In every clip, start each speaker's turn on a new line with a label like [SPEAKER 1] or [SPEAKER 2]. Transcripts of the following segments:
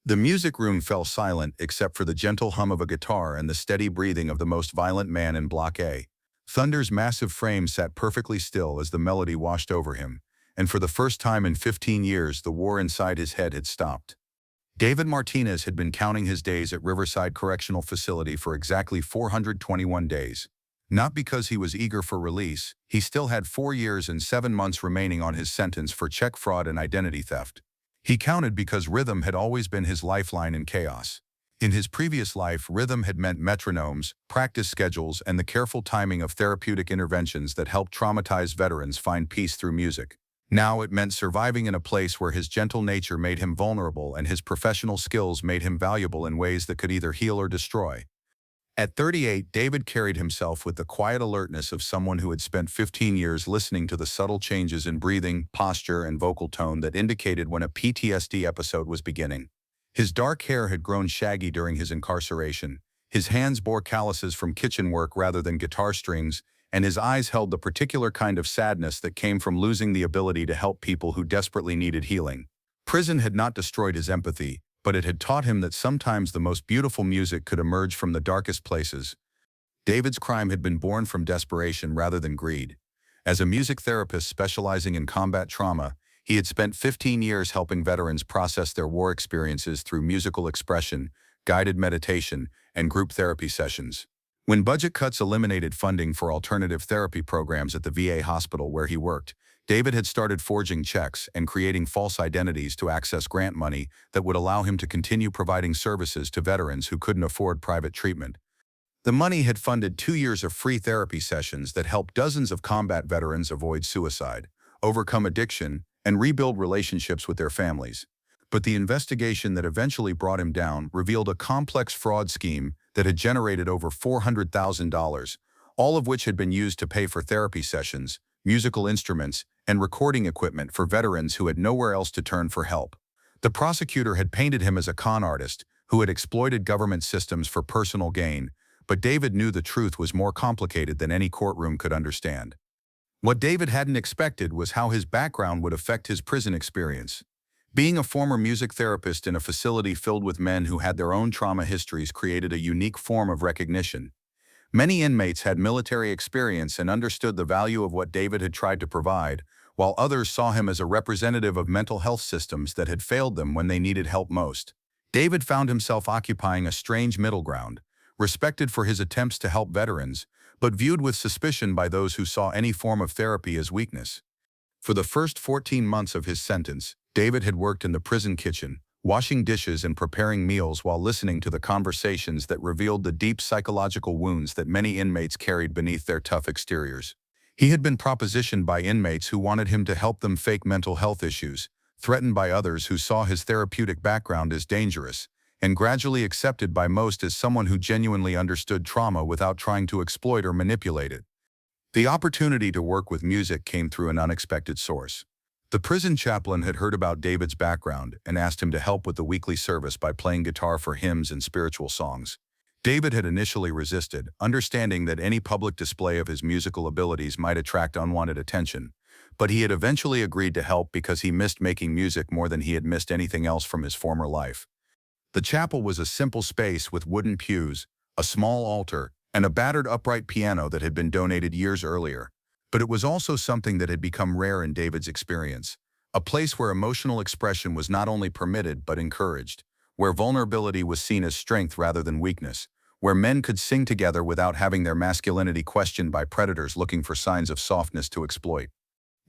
[SPEAKER 1] The music room fell silent except for the gentle hum of a guitar and the steady breathing of the most violent man in Block A. Thunder's massive frame sat perfectly still as the melody washed over him, and for the first time in 15 years the war inside his head had stopped. David Martinez had been counting his days at Riverside Correctional Facility for exactly 421 days. Not because he was eager for release, he still had 4 years and 7 months remaining on his sentence for check fraud and identity theft. He counted because rhythm had always been his lifeline in chaos. In his previous life, rhythm had meant metronomes, practice schedules, and the careful timing of therapeutic interventions that helped traumatized veterans find peace through music. Now it meant surviving in a place where his gentle nature made him vulnerable and his professional skills made him valuable in ways that could either heal or destroy. At 38, David carried himself with the quiet alertness of someone who had spent 15 years listening to the subtle changes in breathing, posture, and vocal tone that indicated when a PTSD episode was beginning. His dark hair had grown shaggy during his incarceration, his hands bore calluses from kitchen work rather than guitar strings, and his eyes held the particular kind of sadness that came from losing the ability to help people who desperately needed healing. Prison had not destroyed his empathy, but it had taught him that sometimes the most beautiful music could emerge from the darkest places. David's crime had been born from desperation rather than greed. As a music therapist specializing in combat trauma, he had spent 15 years helping veterans process their war experiences through musical expression, guided meditation, and group therapy sessions. When budget cuts eliminated funding for alternative therapy programs at the VA hospital where he worked, David had started forging checks and creating false identities to access grant money that would allow him to continue providing services to veterans who couldn't afford private treatment. The money had funded 2 years of free therapy sessions that helped dozens of combat veterans avoid suicide, overcome addiction, and rebuild relationships with their families. But the investigation that eventually brought him down revealed a complex fraud scheme that had generated over $400,000, all of which had been used to pay for therapy sessions, musical instruments, and recording equipment for veterans who had nowhere else to turn for help. The prosecutor had painted him as a con artist who had exploited government systems for personal gain, but David knew the truth was more complicated than any courtroom could understand. What David hadn't expected was how his background would affect his prison experience. Being a former music therapist in a facility filled with men who had their own trauma histories created a unique form of recognition. Many inmates had military experience and understood the value of what David had tried to provide, while others saw him as a representative of mental health systems that had failed them when they needed help most. David found himself occupying a strange middle ground, respected for his attempts to help veterans, but viewed with suspicion by those who saw any form of therapy as weakness. For the first 14 months of his sentence, David had worked in the prison kitchen, washing dishes and preparing meals while listening to the conversations that revealed the deep psychological wounds that many inmates carried beneath their tough exteriors. He had been propositioned by inmates who wanted him to help them fake mental health issues, threatened by others who saw his therapeutic background as dangerous, and gradually accepted by most as someone who genuinely understood trauma without trying to exploit or manipulate it. The opportunity to work with music came through an unexpected source. The prison chaplain had heard about David's background and asked him to help with the weekly service by playing guitar for hymns and spiritual songs. David had initially resisted, understanding that any public display of his musical abilities might attract unwanted attention, but he had eventually agreed to help because he missed making music more than he had missed anything else from his former life. The chapel was a simple space with wooden pews, a small altar, and a battered upright piano that had been donated years earlier. But it was also something that had become rare in David's experience, a place where emotional expression was not only permitted but encouraged, where vulnerability was seen as strength rather than weakness, where men could sing together without having their masculinity questioned by predators looking for signs of softness to exploit.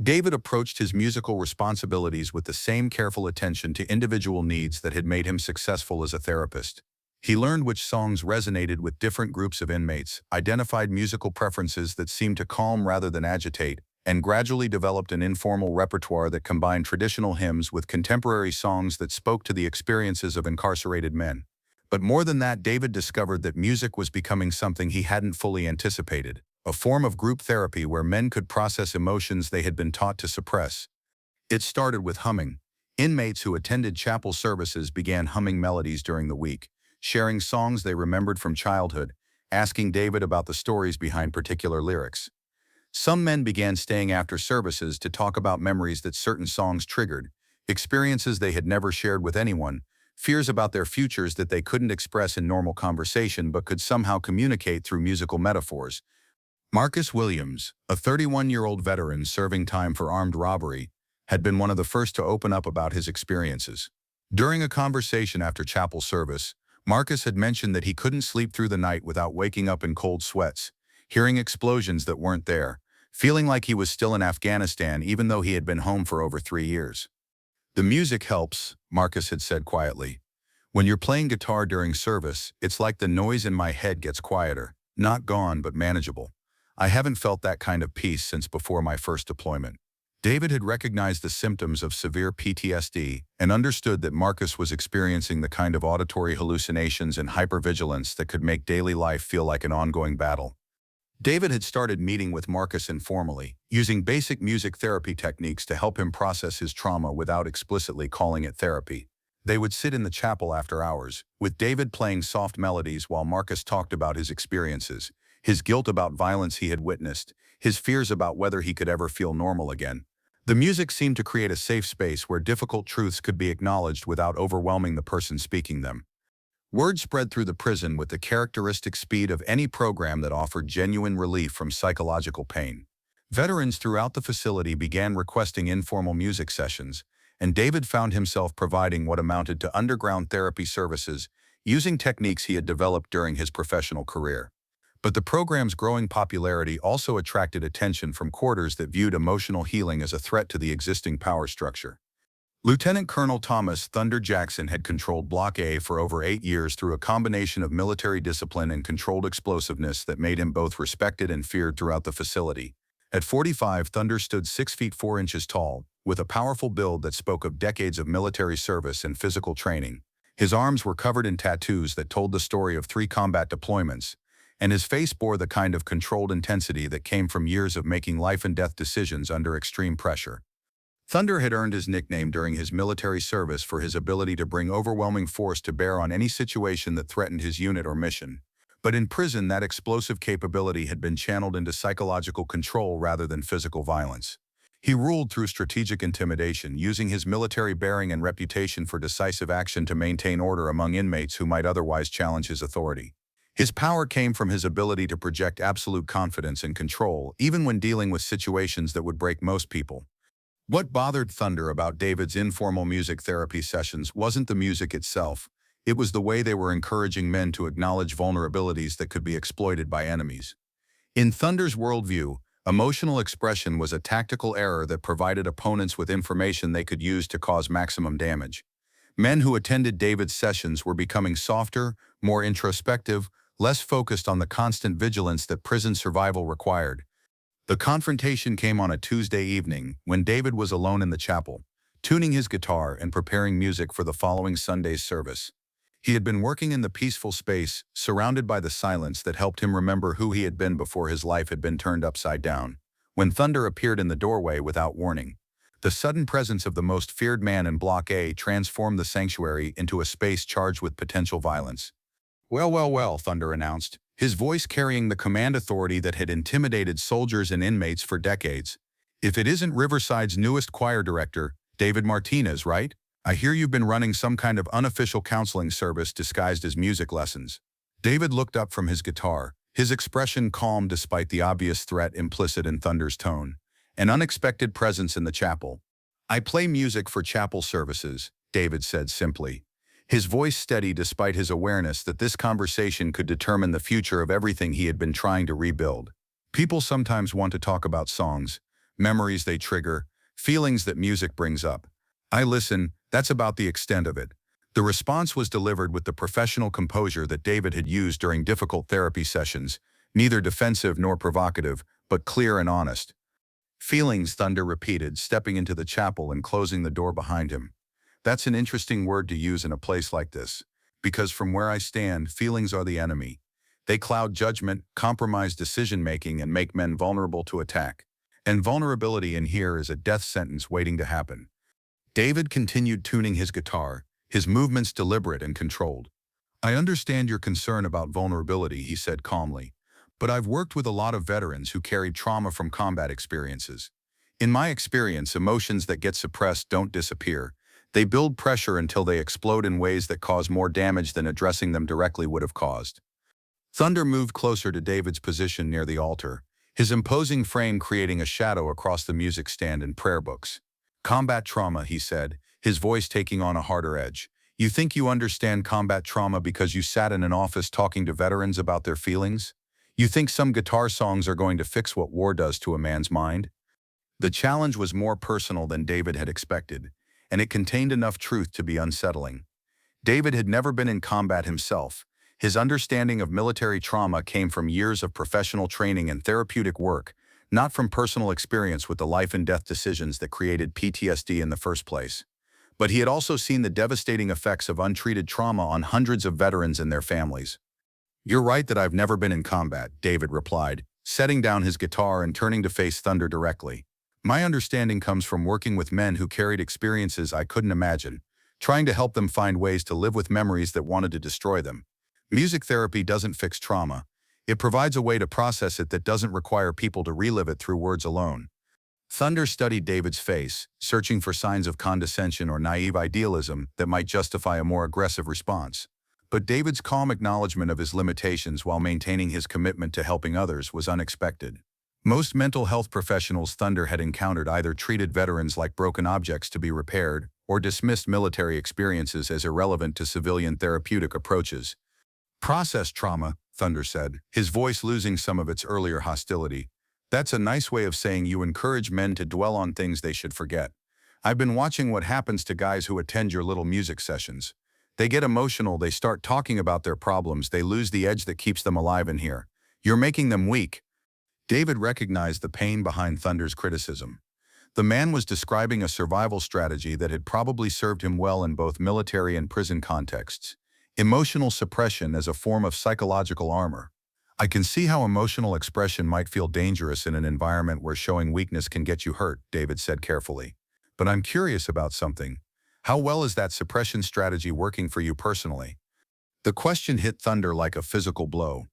[SPEAKER 1] David approached his musical responsibilities with the same careful attention to individual needs that had made him successful as a therapist. He learned which songs resonated with different groups of inmates, identified musical preferences that seemed to calm rather than agitate, and gradually developed an informal repertoire that combined traditional hymns with contemporary songs that spoke to the experiences of incarcerated men. But more than that, David discovered that music was becoming something he hadn't fully anticipated, a form of group therapy where men could process emotions they had been taught to suppress. It started with humming. Inmates who attended chapel services began humming melodies during the week, sharing songs they remembered from childhood, asking David about the stories behind particular lyrics. Some men began staying after services to talk about memories that certain songs triggered, experiences they had never shared with anyone, fears about their futures that they couldn't express in normal conversation but could somehow communicate through musical metaphors. Marcus Williams, a 31-year-old veteran serving time for armed robbery, had been one of the first to open up about his experiences. During a conversation after chapel service, Marcus had mentioned that he couldn't sleep through the night without waking up in cold sweats, hearing explosions that weren't there, feeling like he was still in Afghanistan even though he had been home for over 3 years. "The music helps," Marcus had said quietly. "When you're playing guitar during service, it's like the noise in my head gets quieter, not gone but manageable. I haven't felt that kind of peace since before my first deployment." David had recognized the symptoms of severe PTSD and understood that Marcus was experiencing the kind of auditory hallucinations and hypervigilance that could make daily life feel like an ongoing battle. David had started meeting with Marcus informally, using basic music therapy techniques to help him process his trauma without explicitly calling it therapy. They would sit in the chapel after hours, with David playing soft melodies while Marcus talked about his experiences, his guilt about violence he had witnessed, his fears about whether he could ever feel normal again. The music seemed to create a safe space where difficult truths could be acknowledged without overwhelming the person speaking them. Word spread through the prison with the characteristic speed of any program that offered genuine relief from psychological pain. Veterans throughout the facility began requesting informal music sessions, and David found himself providing what amounted to underground therapy services using techniques he had developed during his professional career. But the program's growing popularity also attracted attention from quarters that viewed emotional healing as a threat to the existing power structure. Lieutenant Colonel Thomas Thunder Jackson had controlled Block A for over 8 years through a combination of military discipline and controlled explosiveness that made him both respected and feared throughout the facility. At 45, Thunder stood 6 feet 4 inches tall, with a powerful build that spoke of decades of military service and physical training. His arms were covered in tattoos that told the story of 3 combat deployments, and his face bore the kind of controlled intensity that came from years of making life-and-death decisions under extreme pressure. Thunder had earned his nickname during his military service for his ability to bring overwhelming force to bear on any situation that threatened his unit or mission. But in prison, that explosive capability had been channeled into psychological control rather than physical violence. He ruled through strategic intimidation, using his military bearing and reputation for decisive action to maintain order among inmates who might otherwise challenge his authority. His power came from his ability to project absolute confidence and control, even when dealing with situations that would break most people. What bothered Thunder about David's informal music therapy sessions wasn't the music itself. It was the way they were encouraging men to acknowledge vulnerabilities that could be exploited by enemies. In Thunder's worldview, emotional expression was a tactical error that provided opponents with information they could use to cause maximum damage. Men who attended David's sessions were becoming softer, more introspective, less focused on the constant vigilance that prison survival required. The confrontation came on a Tuesday evening when David was alone in the chapel, tuning his guitar and preparing music for the following Sunday's service. He had been working in the peaceful space, surrounded by the silence that helped him remember who he had been before his life had been turned upside down, when Thunder appeared in the doorway without warning. The sudden presence of the most feared man in Block A transformed the sanctuary into a space charged with potential violence. "Well, well, well," Thunder announced, his voice carrying the command authority that had intimidated soldiers and inmates for decades. "If it isn't Riverside's newest choir director, David Martinez, right? I hear you've been running some kind of unofficial counseling service disguised as music lessons." David looked up from his guitar, his expression calm despite the obvious threat implicit in Thunder's tone. An unexpected presence in the chapel. "I play music for chapel services," David said simply, his voice steady despite his awareness that this conversation could determine the future of everything he had been trying to rebuild. People sometimes want to talk about songs, memories they trigger, feelings that music brings up. "I listen, that's about the extent of it." The response was delivered with the professional composure that David had used during difficult therapy sessions, neither defensive nor provocative, but clear and honest. "Feelings," Thunder repeated, stepping into the chapel and closing the door behind him. "That's an interesting word to use in a place like this, because from where I stand, feelings are the enemy. They cloud judgment, compromise decision-making, and make men vulnerable to attack. And vulnerability in here is a death sentence waiting to happen." David continued tuning his guitar, his movements deliberate and controlled. "I understand your concern about vulnerability," he said calmly, "but I've worked with a lot of veterans who carried trauma from combat experiences. In my experience, emotions that get suppressed don't disappear. They build pressure until they explode in ways that cause more damage than addressing them directly would have caused. Thunder moved closer to David's position near the altar, his imposing frame creating a shadow across the music stand and prayer books. "Combat trauma," he said, his voice taking on a harder edge. "You think you understand combat trauma because you sat in an office talking to veterans about their feelings? You think some guitar songs are going to fix what war does to a man's mind?" The challenge was more personal than David had expected, and it contained enough truth to be unsettling. David had never been in combat himself. His understanding of military trauma came from years of professional training and therapeutic work, not from personal experience with the life and death decisions that created PTSD in the first place. But he had also seen the devastating effects of untreated trauma on hundreds of veterans and their families. "You're right that I've never been in combat," David replied, setting down his guitar and turning to face Thunder directly. "My understanding comes from working with men who carried experiences I couldn't imagine, trying to help them find ways to live with memories that wanted to destroy them. Music therapy doesn't fix trauma. It provides a way to process it that doesn't require people to relive it through words alone." Thunder studied David's face, searching for signs of condescension or naive idealism that might justify a more aggressive response. But David's calm acknowledgement of his limitations while maintaining his commitment to helping others was unexpected. Most mental health professionals Thunder had encountered either treated veterans like broken objects to be repaired or dismissed military experiences as irrelevant to civilian therapeutic approaches. "Process trauma," Thunder said, his voice losing some of its earlier hostility. "That's a nice way of saying you encourage men to dwell on things they should forget. I've been watching what happens to guys who attend your little music sessions. They get emotional, they start talking about their problems, they lose the edge that keeps them alive in here. You're making them weak." David recognized the pain behind Thunder's criticism. The man was describing a survival strategy that had probably served him well in both military and prison contexts. Emotional suppression as a form of psychological armor. "I can see how emotional expression might feel dangerous in an environment where showing weakness can get you hurt," David said carefully. "But I'm curious about something. How well is that suppression strategy working for you personally?" The question hit Thunder like a physical blow.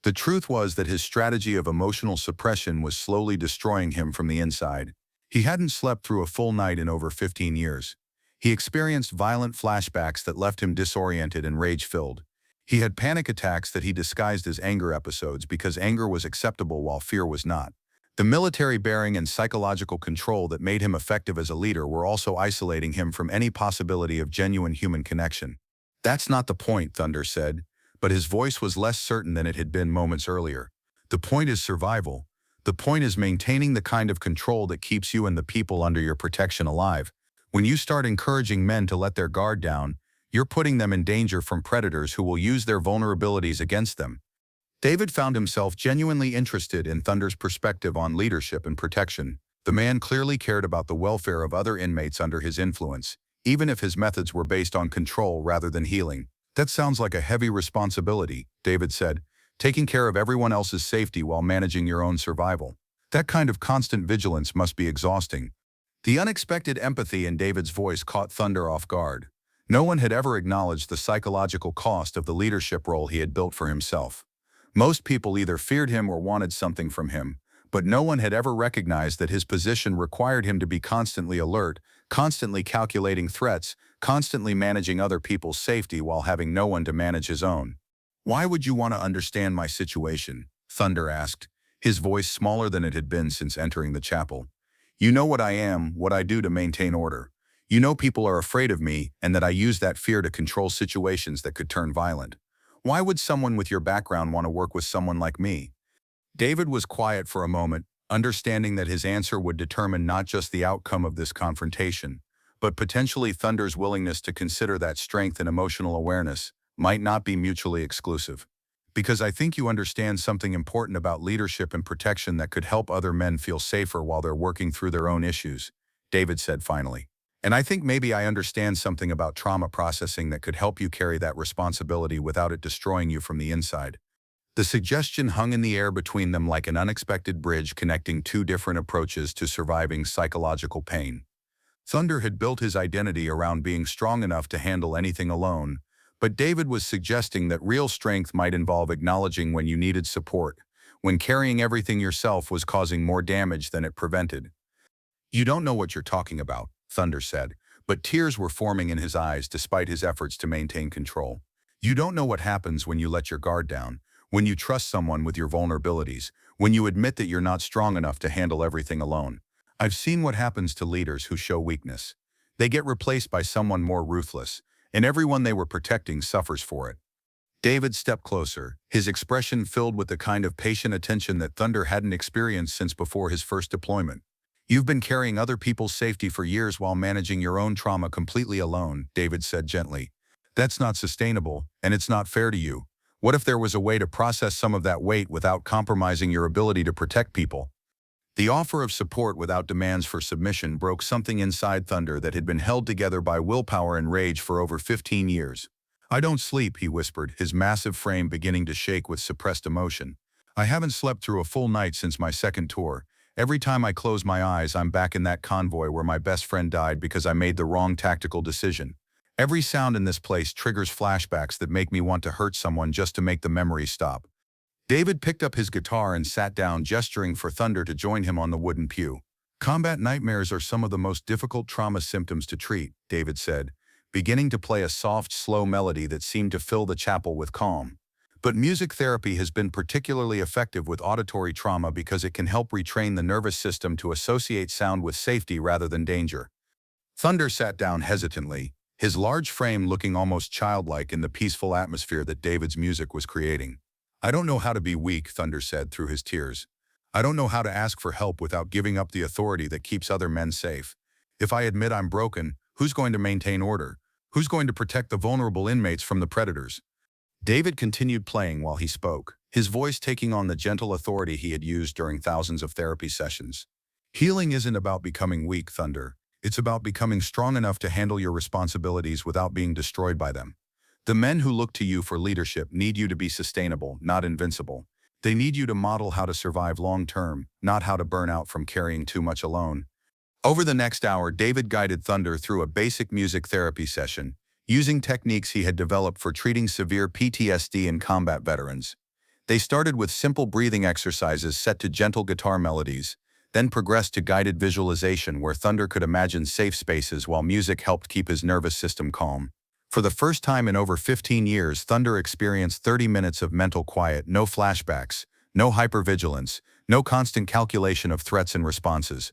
[SPEAKER 1] The truth was that his strategy of emotional suppression was slowly destroying him from the inside. He hadn't slept through a full night in over 15 years. He experienced violent flashbacks that left him disoriented and rage-filled. He had panic attacks that he disguised as anger episodes because anger was acceptable while fear was not. The military bearing and psychological control that made him effective as a leader were also isolating him from any possibility of genuine human connection. "That's not the point," Thunder said, but his voice was less certain than it had been moments earlier. "The point is survival. The point is maintaining the kind of control that keeps you and the people under your protection alive. When you start encouraging men to let their guard down, you're putting them in danger from predators who will use their vulnerabilities against them." David found himself genuinely interested in Thunder's perspective on leadership and protection. The man clearly cared about the welfare of other inmates under his influence, even if his methods were based on control rather than healing. "That sounds like a heavy responsibility," David said, "taking care of everyone else's safety while managing your own survival. That kind of constant vigilance must be exhausting." The unexpected empathy in David's voice caught Thunder off guard. No one had ever acknowledged the psychological cost of the leadership role he had built for himself. Most people either feared him or wanted something from him, but no one had ever recognized that his position required him to be constantly alert, constantly calculating threats, constantly managing other people's safety while having no one to manage his own. "Why would you want to understand my situation?" Thunder asked, his voice smaller than it had been since entering the chapel. "You know what I am, what I do to maintain order. You know people are afraid of me and that I use that fear to control situations that could turn violent. Why would someone with your background want to work with someone like me?" David was quiet for a moment, understanding that his answer would determine not just the outcome of this confrontation, but potentially Thunder's willingness to consider that strength and emotional awareness might not be mutually exclusive. "Because I think you understand something important about leadership and protection that could help other men feel safer while they're working through their own issues," David said finally. "And I think maybe I understand something about trauma processing that could help you carry that responsibility without it destroying you from the inside." The suggestion hung in the air between them like an unexpected bridge connecting two different approaches to surviving psychological pain. Thunder had built his identity around being strong enough to handle anything alone, but David was suggesting that real strength might involve acknowledging when you needed support, when carrying everything yourself was causing more damage than it prevented. "You don't know what you're talking about," Thunder said, but tears were forming in his eyes despite his efforts to maintain control. You don't know what happens when you let your guard down, when you trust someone with your vulnerabilities, when you admit that you're not strong enough to handle everything alone. I've seen what happens to leaders who show weakness. They get replaced by someone more ruthless, and everyone they were protecting suffers for it. David stepped closer, his expression filled with the kind of patient attention that Thunder hadn't experienced since before his first deployment. You've been carrying other people's safety for years while managing your own trauma completely alone, David said gently. That's not sustainable, and it's not fair to you. What if there was a way to process some of that weight without compromising your ability to protect people? The offer of support without demands for submission broke something inside Thunder that had been held together by willpower and rage for over 15 years. I don't sleep, he whispered, his massive frame beginning to shake with suppressed emotion. I haven't slept through a full night since my second tour. Every time I close my eyes, I'm back in that convoy where my best friend died because I made the wrong tactical decision. Every sound in this place triggers flashbacks that make me want to hurt someone just to make the memory stop. David picked up his guitar and sat down, gesturing for Thunder to join him on the wooden pew. Combat nightmares are some of the most difficult trauma symptoms to treat, David said, beginning to play a soft, slow melody that seemed to fill the chapel with calm. But music therapy has been particularly effective with auditory trauma because it can help retrain the nervous system to associate sound with safety rather than danger. Thunder sat down hesitantly, his large frame looking almost childlike in the peaceful atmosphere that David's music was creating. I don't know how to be weak, Thunder said through his tears. I don't know how to ask for help without giving up the authority that keeps other men safe. If I admit I'm broken, who's going to maintain order? Who's going to protect the vulnerable inmates from the predators? David continued playing while he spoke, his voice taking on the gentle authority he had used during thousands of therapy sessions. Healing isn't about becoming weak, Thunder. It's about becoming strong enough to handle your responsibilities without being destroyed by them. The men who look to you for leadership need you to be sustainable, not invincible. They need you to model how to survive long-term, not how to burn out from carrying too much alone. Over the next hour, David guided Thunder through a basic music therapy session, using techniques he had developed for treating severe PTSD in combat veterans. They started with simple breathing exercises set to gentle guitar melodies, then progressed to guided visualization where Thunder could imagine safe spaces while music helped keep his nervous system calm. For the first time in over 15 years, Thunder experienced 30 minutes of mental quiet, no flashbacks, no hypervigilance, no constant calculation of threats and responses.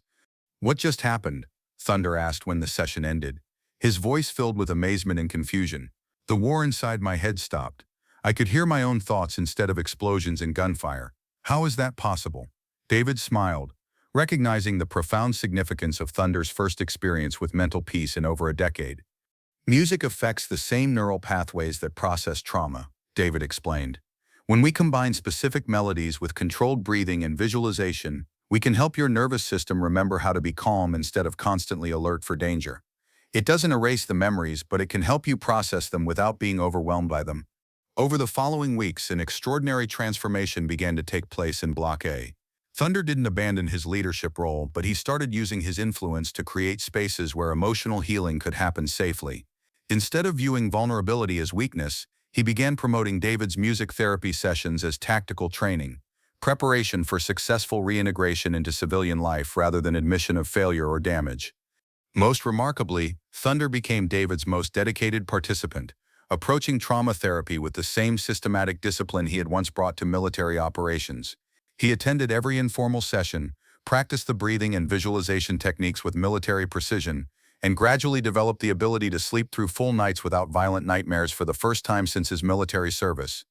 [SPEAKER 1] What just happened? Thunder asked when the session ended, his voice filled with amazement and confusion. The war inside my head stopped. I could hear my own thoughts instead of explosions and gunfire. How is that possible? David smiled, recognizing the profound significance of Thunder's first experience with mental peace in over a decade. Music affects the same neural pathways that process trauma, David explained. When we combine specific melodies with controlled breathing and visualization, we can help your nervous system remember how to be calm instead of constantly alert for danger. It doesn't erase the memories, but it can help you process them without being overwhelmed by them. Over the following weeks, an extraordinary transformation began to take place in Block A. Thunder didn't abandon his leadership role, but he started using his influence to create spaces where emotional healing could happen safely. Instead of viewing vulnerability as weakness, he began promoting David's music therapy sessions as tactical training, preparation for successful reintegration into civilian life rather than admission of failure or damage. Most remarkably, Thunder became David's most dedicated participant, approaching trauma therapy with the same systematic discipline he had once brought to military operations. He attended every informal session, practiced the breathing and visualization techniques with military precision, and gradually developed the ability to sleep through full nights without violent nightmares for the first time since his military service.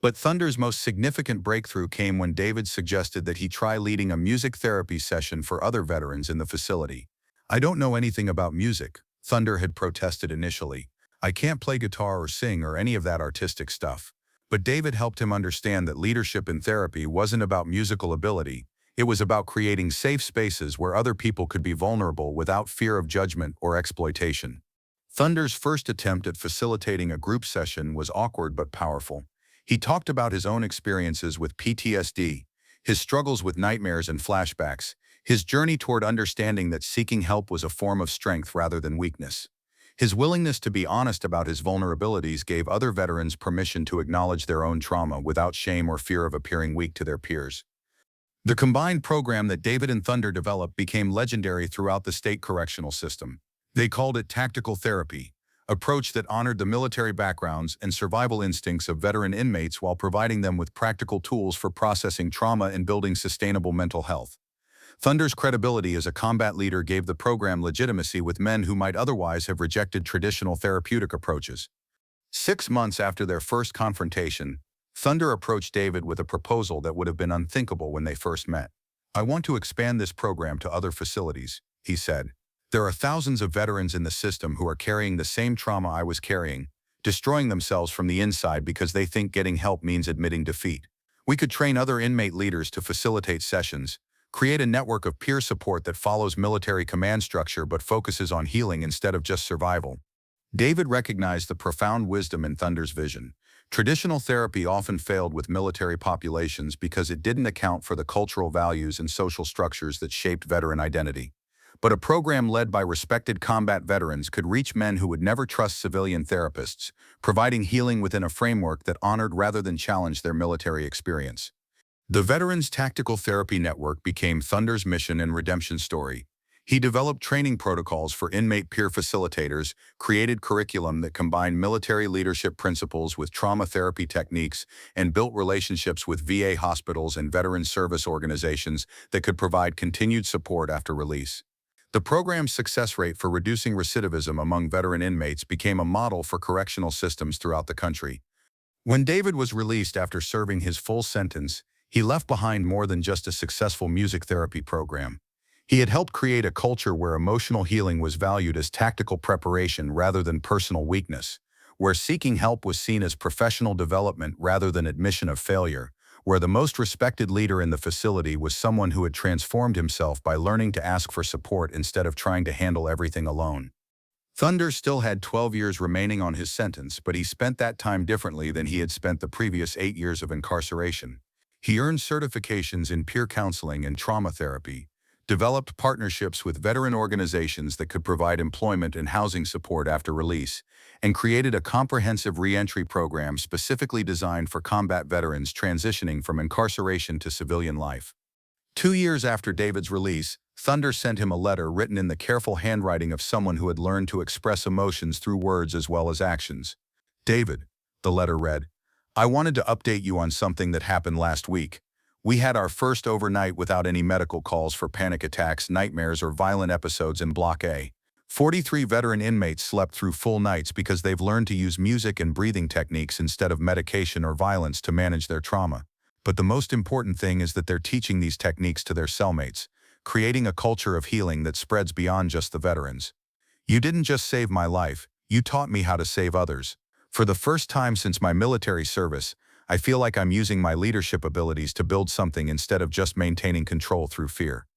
[SPEAKER 1] But Thunder's most significant breakthrough came when David suggested that he try leading a music therapy session for other veterans in the facility. I don't know anything about music, Thunder had protested initially. I can't play guitar or sing or any of that artistic stuff. But David helped him understand that leadership in therapy wasn't about musical ability. It was about creating safe spaces where other people could be vulnerable without fear of judgment or exploitation. Thunder's first attempt at facilitating a group session was awkward but powerful. He talked about his own experiences with PTSD, his struggles with nightmares and flashbacks, his journey toward understanding that seeking help was a form of strength rather than weakness. His willingness to be honest about his vulnerabilities gave other veterans permission to acknowledge their own trauma without shame or fear of appearing weak to their peers. The combined program that David and Thunder developed became legendary throughout the state correctional system. They called it tactical therapy, approach that honored the military backgrounds and survival instincts of veteran inmates while providing them with practical tools for processing trauma and building sustainable mental health. Thunder's credibility as a combat leader gave the program legitimacy with men who might otherwise have rejected traditional therapeutic approaches. 6 months after their first confrontation, Thunder approached David with a proposal that would have been unthinkable when they first met. "I want to expand this program to other facilities," he said. "There are thousands of veterans in the system who are carrying the same trauma I was carrying, destroying themselves from the inside because they think getting help means admitting defeat. We could train other inmate leaders to facilitate sessions, create a network of peer support that follows military command structure but focuses on healing instead of just survival." David recognized the profound wisdom in Thunder's vision. Traditional therapy often failed with military populations because it didn't account for the cultural values and social structures that shaped veteran identity. But a program led by respected combat veterans could reach men who would never trust civilian therapists, providing healing within a framework that honored rather than challenged their military experience. The Veterans Tactical Therapy Network became Thunder's mission and redemption story. He developed training protocols for inmate peer facilitators, created curriculum that combined military leadership principles with trauma therapy techniques, and built relationships with VA hospitals and veteran service organizations that could provide continued support after release. The program's success rate for reducing recidivism among veteran inmates became a model for correctional systems throughout the country. When David was released after serving his full sentence, he left behind more than just a successful music therapy program. He had helped create a culture where emotional healing was valued as tactical preparation rather than personal weakness, where seeking help was seen as professional development rather than admission of failure, where the most respected leader in the facility was someone who had transformed himself by learning to ask for support instead of trying to handle everything alone. Thunder still had 12 years remaining on his sentence, but he spent that time differently than he had spent the previous 8 years of incarceration. He earned certifications in peer counseling and trauma therapy, developed partnerships with veteran organizations that could provide employment and housing support after release, and created a comprehensive re-entry program specifically designed for combat veterans transitioning from incarceration to civilian life. 2 years after David's release, Thunder sent him a letter written in the careful handwriting of someone who had learned to express emotions through words as well as actions. "David," the letter read, "I wanted to update you on something that happened last week. We had our first overnight without any medical calls for panic attacks, nightmares, or violent episodes in Block A. 43 veteran inmates slept through full nights because they've learned to use music and breathing techniques instead of medication or violence to manage their trauma. But the most important thing is that they're teaching these techniques to their cellmates, creating a culture of healing that spreads beyond just the veterans. You didn't just save my life, you taught me how to save others. For the first time since my military service, I feel like I'm using my leadership abilities to build something instead of just maintaining control through fear."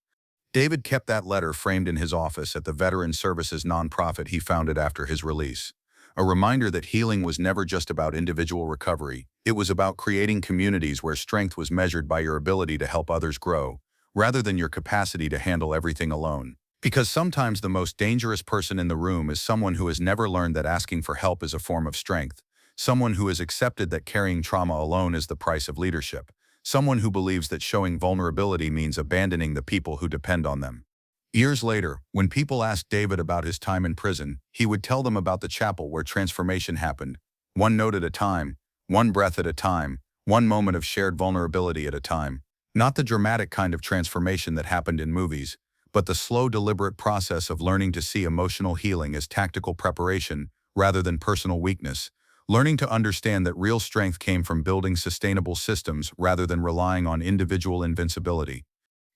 [SPEAKER 1] David kept that letter framed in his office at the Veteran Services nonprofit he founded after his release. A reminder that healing was never just about individual recovery. It was about creating communities where strength was measured by your ability to help others grow, rather than your capacity to handle everything alone. Because sometimes the most dangerous person in the room is someone who has never learned that asking for help is a form of strength. Someone who has accepted that carrying trauma alone is the price of leadership. Someone who believes that showing vulnerability means abandoning the people who depend on them. Years later, when people asked David about his time in prison, he would tell them about the chapel where transformation happened. One note at a time, one breath at a time, one moment of shared vulnerability at a time. Not the dramatic kind of transformation that happened in movies, but the slow, deliberate process of learning to see emotional healing as tactical preparation rather than personal weakness. Learning to understand that real strength came from building sustainable systems rather than relying on individual invincibility.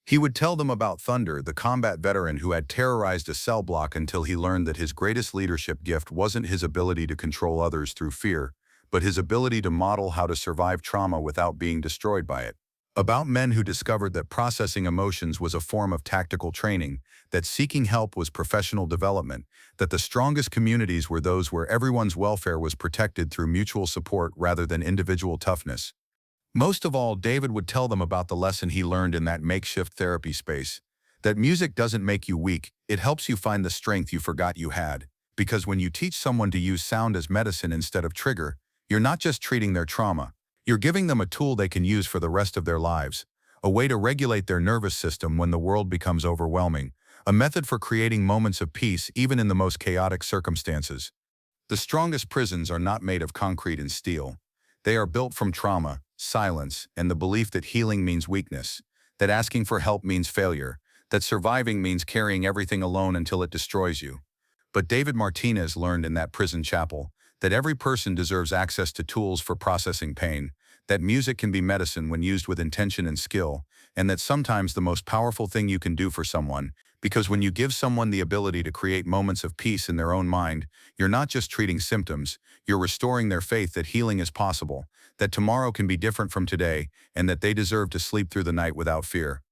[SPEAKER 1] He would tell them about Thunder, the combat veteran who had terrorized a cell block until he learned that his greatest leadership gift wasn't his ability to control others through fear, but his ability to model how to survive trauma without being destroyed by it. About men who discovered that processing emotions was a form of tactical training, that seeking help was professional development, that the strongest communities were those where everyone's welfare was protected through mutual support rather than individual toughness. Most of all, David would tell them about the lesson he learned in that makeshift therapy space, that music doesn't make you weak, it helps you find the strength you forgot you had. Because when you teach someone to use sound as medicine instead of trigger, you're not just treating their trauma, you're giving them a tool they can use for the rest of their lives, a way to regulate their nervous system when the world becomes overwhelming, a method for creating moments of peace even in the most chaotic circumstances. The strongest prisons are not made of concrete and steel. They are built from trauma, silence, and the belief that healing means weakness, that asking for help means failure, that surviving means carrying everything alone until it destroys you. But David Martinez learned in that prison chapel that every person deserves access to tools for processing pain, that music can be medicine when used with intention and skill, and that sometimes the most powerful thing you can do for someone, because when you give someone the ability to create moments of peace in their own mind, you're not just treating symptoms, you're restoring their faith that healing is possible, that tomorrow can be different from today, and that they deserve to sleep through the night without fear.